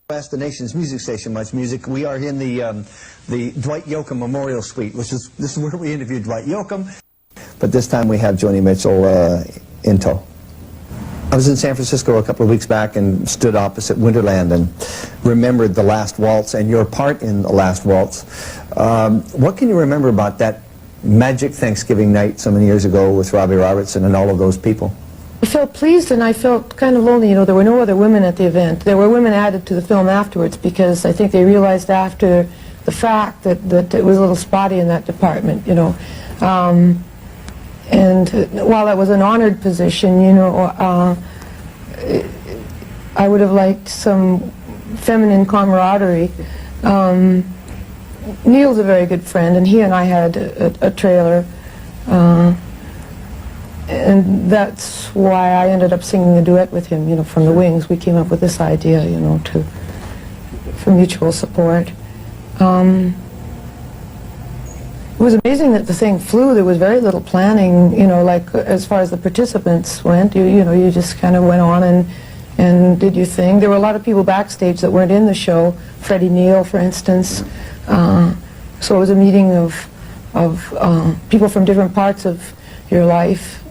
MuchWest, the nation's music station, Much Music. We are in the Dwight Yoakam Memorial Suite, this is where we interviewed Dwight Yoakam. But this time we have Joni Mitchell in tow. I was in San Francisco a couple of weeks back and stood opposite Winterland and remembered the last waltz and your part in the last waltz. What can you remember about that magic Thanksgiving night so many years ago with Robbie Robertson and all of those people? I felt pleased and I felt kind of lonely. You know, there were no other women at the event. There were women added to the film afterwards because I think they realized after the fact that it was a little spotty in that department, you know. And while that was an honored position, you know, I would have liked some feminine camaraderie. Neil's a very good friend, and he and I had a trailer. And that's why I ended up singing a duet with him, you know, from the wings. We came up with this idea, you know, for mutual support. It was amazing that the thing flew. There was very little planning, you know, like as far as the participants went. You know, you just kind of went on and did your thing. There were a lot of people backstage that weren't in the show. Freddie Neal, for instance. So it was a meeting of people from different parts of your life.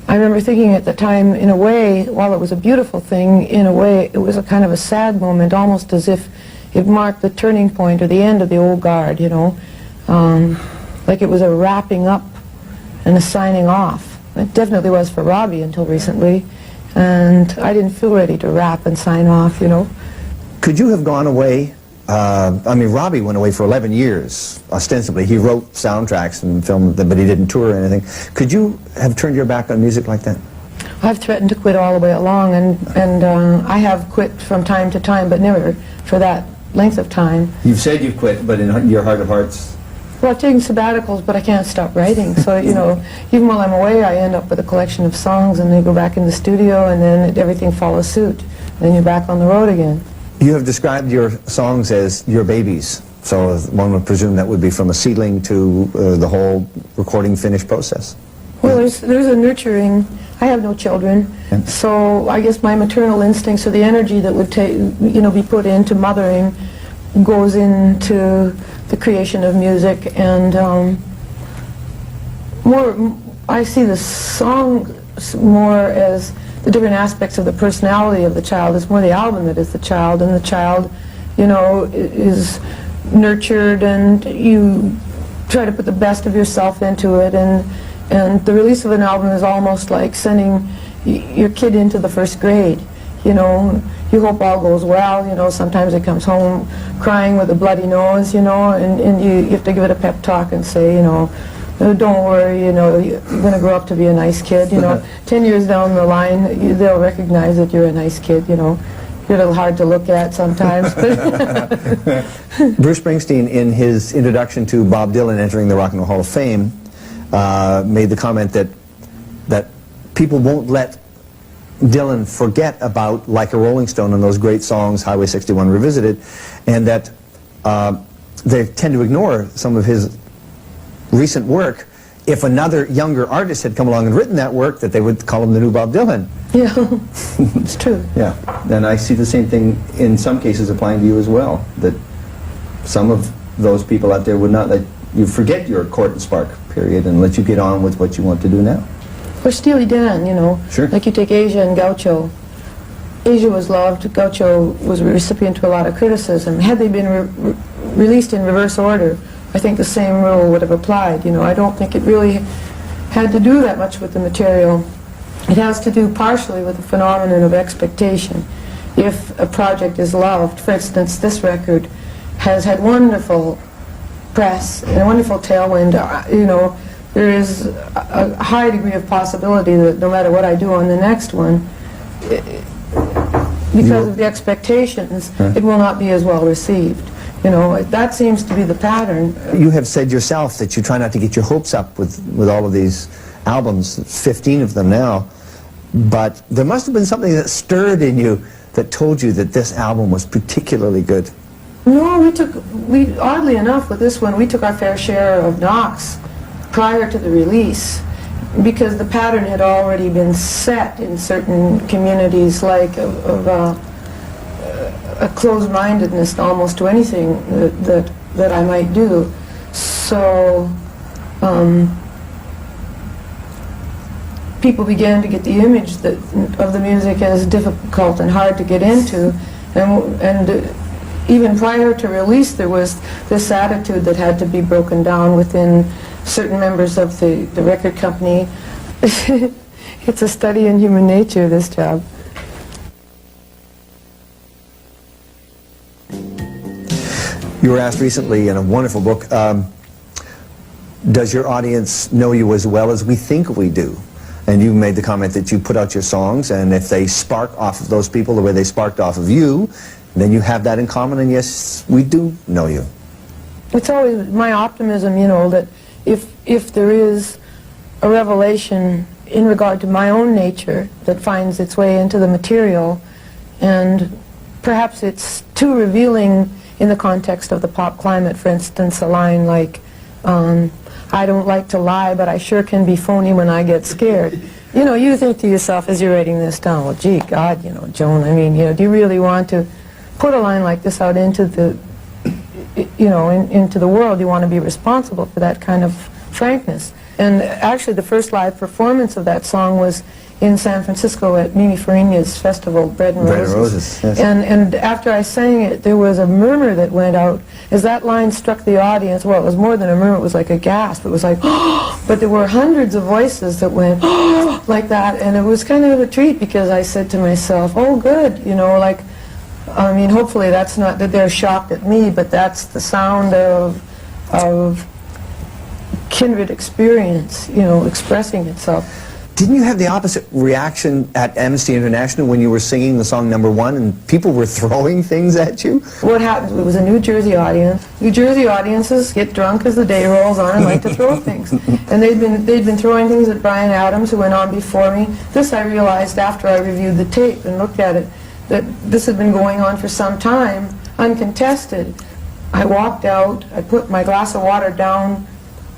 I remember thinking at the time, in a way, while it was a beautiful thing, in a way it was a kind of a sad moment, almost as if it marked the turning point or the end of the old guard, you know, like it was a wrapping up and a signing off. It definitely was for Robbie until recently, and I didn't feel ready to wrap and sign off, you know. Could you have gone away? I mean, Robbie went away for 11 years, ostensibly. He wrote soundtracks and filmed them, but he didn't tour or anything. Could you have turned your back on music like that? I've threatened to quit all the way along, and I have quit from time to time, but never for that length of time. You've said you've quit, but in your heart of hearts? Well, I've taken sabbaticals, but I can't stop writing. So, you know, even while I'm away, I end up with a collection of songs, and they go back in the studio, and then everything follows suit. And then you're back on the road again. You have described your songs as your babies, so one would presume that would be from a seedling to the whole recording finish process. Well, there's a nurturing. I have no children, yeah. So I guess my maternal instincts or the energy that would be put into mothering goes into the creation of music, and I see the song more as the different aspects of the personality of the child. It's more the album that is the child, and the child, you know, is nurtured, and you try to put the best of yourself into it, and the release of an album is almost like sending your kid into the first grade. You know, you hope all goes well. You know, sometimes it comes home crying with a bloody nose, you know, and you have to give it a pep talk and say, you know, don't worry, you know, you're going to grow up to be a nice kid, you know. 10 years down the line, they'll recognize that you're a nice kid, you know. You're a little hard to look at sometimes. Bruce Springsteen, in his introduction to Bob Dylan entering the Rock and Roll Hall of Fame, made the comment that people won't let Dylan forget about Like a Rolling Stone and those great songs, Highway 61 Revisited, and that they tend to ignore some of his recent work. If another younger artist had come along and written that work, that they would call him the new Bob Dylan. Yeah, it's true. Yeah, and I see the same thing in some cases applying to you as well, that some of those people out there would not let you forget your court and spark period and let you get on with what you want to do now. Or Steely Dan, you know. Sure. Like you take Asia and Gaucho. Asia was loved, Gaucho was a recipient to a lot of criticism. Had they been released in reverse order, I think the same rule would have applied. You know, I don't think it really had to do that much with the material. It has to do partially with the phenomenon of expectation. If a project is loved, for instance, this record has had wonderful press and a wonderful tailwind, you know, there is a high degree of possibility that no matter what I do on the next one, because of the expectations, it will not be as well received. You know, that seems to be the pattern. You have said yourself that you try not to get your hopes up with all of these albums, 15 of them now, but there must have been something that stirred in you that told you that this album was particularly good. No, oddly enough with this one, we took our fair share of knocks prior to the release, because the pattern had already been set in certain communities, like of a closed-mindedness almost to anything that I might do. So people began to get the image of the music as difficult and hard to get into, and even prior to release there was this attitude that had to be broken down within certain members of the record company. It's a study in human nature, this job. You were asked recently in a wonderful book, does your audience know you as well as we think we do? And you made the comment that you put out your songs, and if they spark off of those people the way they sparked off of you, then you have that in common, and yes, we do know you. It's always my optimism, you know, that if there is a revelation in regard to my own nature that finds its way into the material, and perhaps it's too revealing in the context of the pop climate, for instance, a line like, I don't like to lie, but I sure can be phony when I get scared. You know, you think to yourself as you're writing this down, well, gee, God, you know, Joan, I mean, you know, do you really want to put a line like this out into the, you know, into the world? You want to be responsible for that kind of frankness. And actually, the first live performance of that song was in San Francisco at Mimi Farina's festival, Bread and Roses. Bread and Roses, yes. And after I sang it, there was a murmur that went out as that line struck the audience. Well, it was more than a murmur, it was like a gasp. It was like, oh! But there were hundreds of voices that went, oh! Like that, and it was kind of a treat because I said to myself, oh, good, you know, like, I mean, hopefully that's not that they're shocked at me, but that's the sound of kindred experience, you know, expressing itself. Didn't you have the opposite reaction at Amnesty International when you were singing the song #1 and people were throwing things at you? What happened? It was a New Jersey audience. New Jersey audiences get drunk as the day rolls on and like to throw things. And they'd been throwing things at Bryan Adams, who went on before me. This I realized after I reviewed the tape and looked at it, that this had been going on for some time, uncontested. I walked out, I put my glass of water down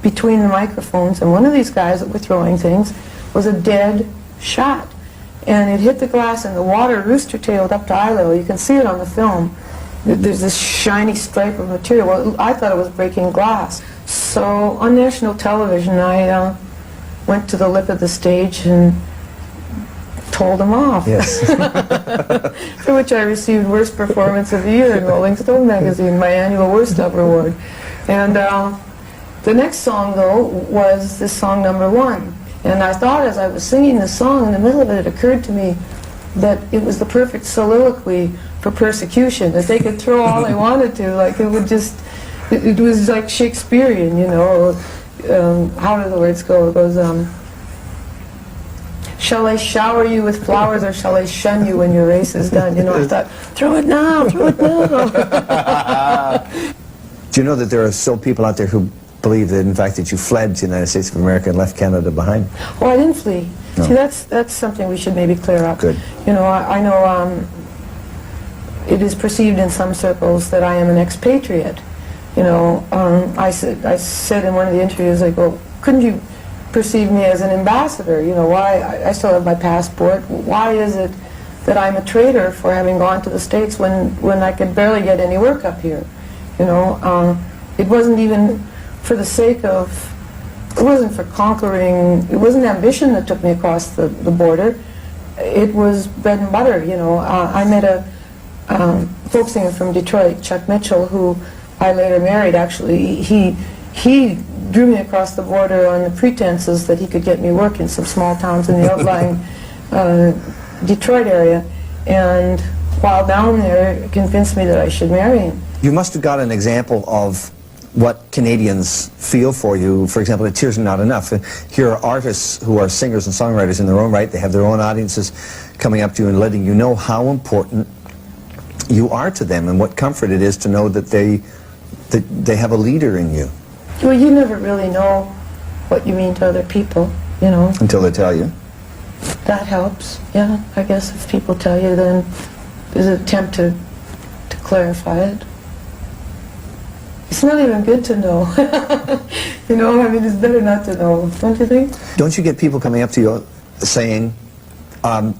between the microphones, and one of these guys that were throwing things was a dead shot. And it hit the glass, and the water rooster-tailed up to eye level. You can see it on the film. There's this shiny stripe of material. Well, I thought it was breaking glass. So on national television, I went to the lip of the stage and told them off. Yes. For which I received Worst Performance of the Year in Rolling Stone magazine, my annual Worst Of award. And the next song, though, was this song #1. And I thought as I was singing the song, in the middle of it, it occurred to me that it was the perfect soliloquy for persecution, that they could throw all they wanted to, like it would just, it was like Shakespearean, you know. How do the words go? It goes, shall I shower you with flowers or shall I shun you when your race is done? You know, I thought, throw it now, throw it now. Do you know that there are still people out there who believe that, in fact, that you fled to the United States of America and left Canada behind? Oh, I didn't flee. No. See, that's something we should maybe clear up. Good. You know, I know it is perceived in some circles that I am an expatriate. You know, I said in one of the interviews, like, well, couldn't you perceive me as an ambassador? You know, why? I still have my passport. Why is it that I'm a traitor for having gone to the States when I could barely get any work up here? You know, it wasn't even for the sake of, it wasn't for conquering, it wasn't ambition that took me across the border. It was bread and butter, you know. I met a folk singer from Detroit, Chuck Mitchell, who I later married, actually. He drew me across the border on the pretenses that he could get me work in some small towns in the outlying Detroit area. And while down there, convinced me that I should marry him. You must have got an example of what Canadians feel for you. For example, at Tears Are Not Enough. Here are artists who are singers and songwriters in their own right. They have their own audiences coming up to you and letting you know how important you are to them and what comfort it is to know that they have a leader in you. Well, you never really know what you mean to other people, you know. Until they tell you. That helps, yeah. I guess if people tell you, then there's an attempt to clarify it. It's not even good to know. You know, I mean, it's better not to know, don't you think? Don't you get people coming up to you saying,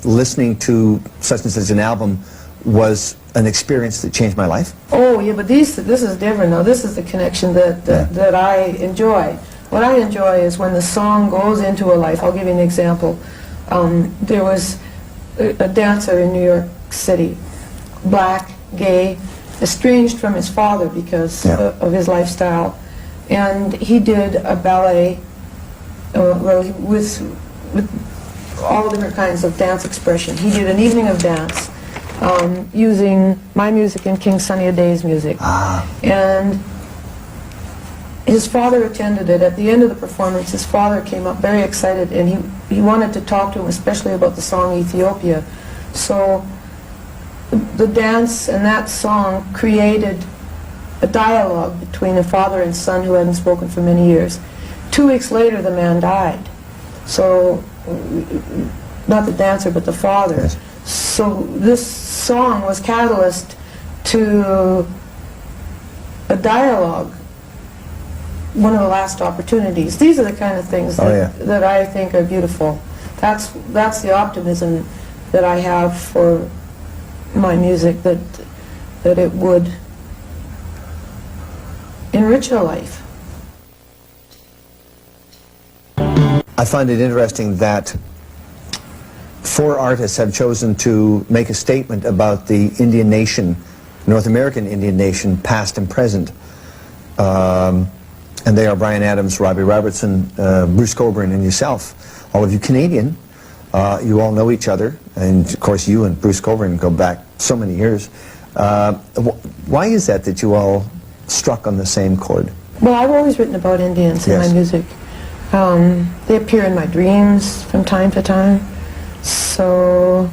listening to such and such an album was an experience that changed my life? Oh, yeah, but this is different now. This is the connection that I enjoy. What I enjoy is when the song goes into a life. I'll give you an example. There was a dancer in New York City, black, gay, estranged from his father because of his lifestyle. And he did a ballet with all different kinds of dance expression. He did an evening of dance using my music and King Sunny Aday's music. And his father attended it. At the end of the performance, his father came up very excited, and he wanted to talk to him, especially about the song Ethiopia. So the dance and that song created a dialogue between a father and son who hadn't spoken for many years. 2 weeks later, the man died. So, not the dancer, but the father. Yes. So this song was catalyst to a dialogue, one of the last opportunities. These are the kind of things that I think are beautiful. That's the optimism that I have for my music, that it would enrich a life. I find it interesting that 4 artists have chosen to make a statement about the Indian nation, North American Indian nation, past and present. And they are Bryan Adams, Robbie Robertson, Bruce Cockburn, and yourself. All of you Canadian. You all know each other, and of course you and Bruce Cockburn go back so many years. Why is that you all struck on the same chord? Well, I've always written about Indians in my music. They appear in my dreams from time to time. So,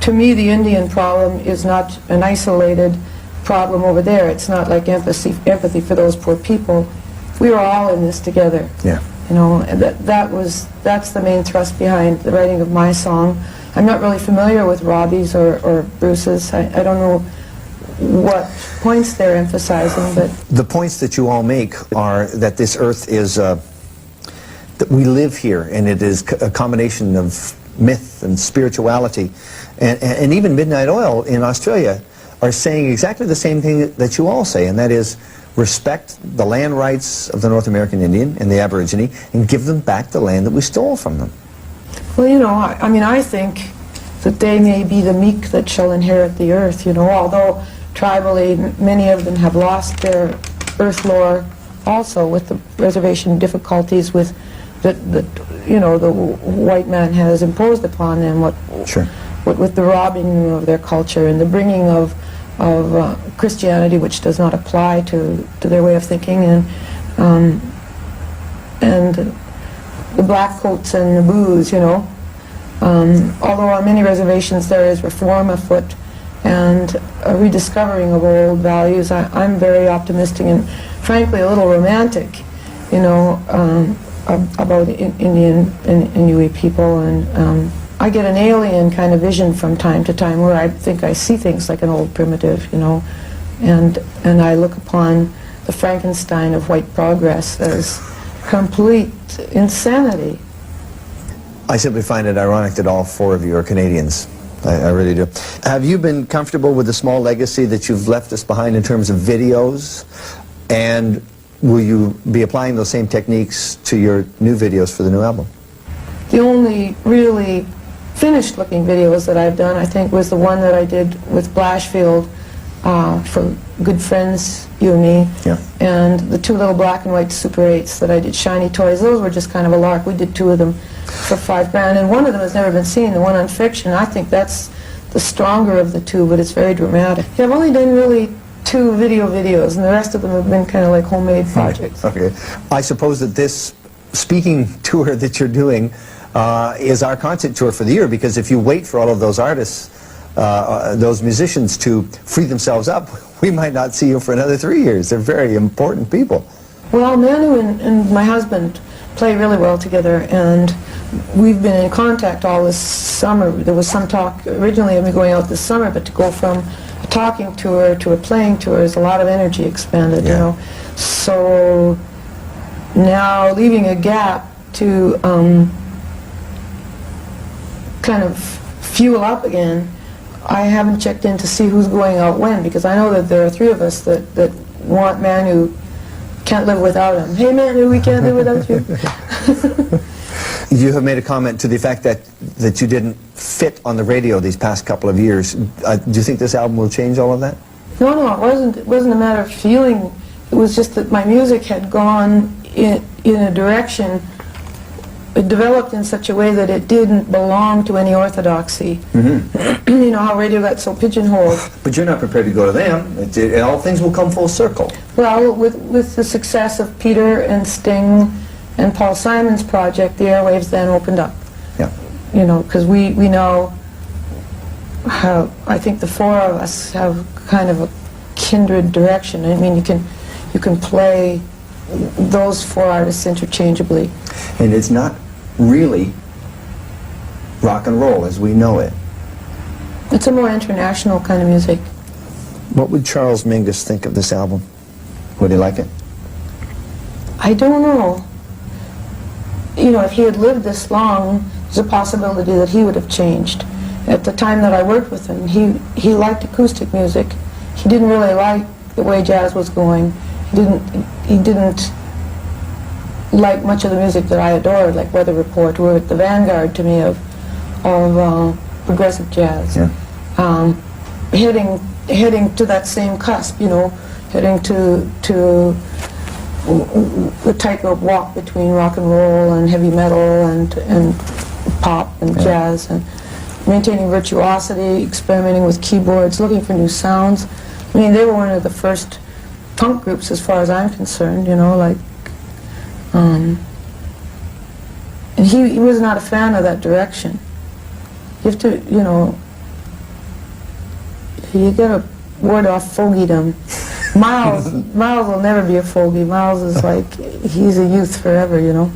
to me, the Indian problem is not an isolated problem over there. It's not like empathy for those poor people. We are all in this together. Yeah. You know, and that's the main thrust behind the writing of my song. I'm not really familiar with Robbie's or Bruce's. I don't know what points they're emphasizing, but the points that you all make are that this earth is that we live here, and it is a combination of myth and spirituality, and even Midnight Oil in Australia are saying exactly the same thing that you all say, and that is respect the land rights of the North American Indian and the Aborigine, and give them back the land that we stole from them. Well, you know, I mean, I think that they may be the meek that shall inherit the earth, you know, although tribally many of them have lost their earth lore also with the reservation difficulties with that you know, the white man has imposed upon them, with the robbing of their culture and the bringing of Christianity, which does not apply to their way of thinking, and the black coats and the booze, you know. Although on many reservations there is reform afoot and a rediscovering of old values, I'm very optimistic and frankly a little romantic, you know, about Indian and Inuit people, and I get an alien kind of vision from time to time where I think I see things like an old primitive, you know, and I look upon the Frankenstein of white progress as complete insanity. I simply find it ironic that all 4 of you are Canadians. I really do. Have you been comfortable with the small legacy that you've left us behind in terms of videos? And will you be applying those same techniques to your new videos for the new album? The only really finished-looking videos that I've done, I think, was the one that I did with Blashfield for Good Friends, You and Me, and the 2 little black and white Super 8s that I did, Shiny Toys. Those were just kind of a lark. We did 2 of them for $5,000, and one of them has never been seen, the one on Fiction. I think that's the stronger of the 2, but it's very dramatic. I've only done really 2 videos, and the rest of them have been kind of like homemade projects. Okay. I suppose that this speaking tour that you're doing is our concert tour for the year, because if you wait for all of those artists, those musicians to free themselves up, we might not see you for another 3 years. They're very important people. Well, Manu and my husband play really well together, and we've been in contact all this summer. There was some talk originally of me going out this summer, but to go from a talking tour to a playing tour is a lot of energy expended, you know. So now leaving a gap to kind of fuel up again, I haven't checked in to see who's going out when, because I know that there are 3 of us that want Manu, can't live without him. Hey Manu, we can't live without you. You have made a comment to the effect that you didn't fit on the radio these past couple of years. Do you think this album will change all of that? No, it wasn't. It wasn't a matter of feeling. It was just that my music had gone in a direction. It developed in such a way that it didn't belong to any orthodoxy. Mm-hmm. You know how radio got so pigeonholed. But you're not prepared to go to them. All things will come full circle. Well, with the success of Peter and Sting and Paul Simon's project, the airwaves then opened up. Yeah. You know, because we know how, I think the 4 of us have kind of a kindred direction. I mean, you can play those 4 artists interchangeably. And it's not really rock and roll as we know it. It's a more international kind of music. What would Charles Mingus think of this album? Would he like it? I don't know. You know, if he had lived this long, there's a possibility that he would have changed. At the time that I worked with him, he liked acoustic music. He didn't really like the way jazz was going. He didn't like much of the music that I adored, like Weather Report, were at the vanguard to me of progressive jazz. Yeah. Heading to that same cusp, you know, heading to the tightrope walk between rock and roll and heavy metal and pop and jazz, and maintaining virtuosity, experimenting with keyboards, looking for new sounds. I mean, they were one of the first punk groups as far as I'm concerned, you know, like, and he was not a fan of that direction. You have to, you know, you gotta ward off fogeydom. Miles will never be a fogey. Miles is like, he's a youth forever, you know.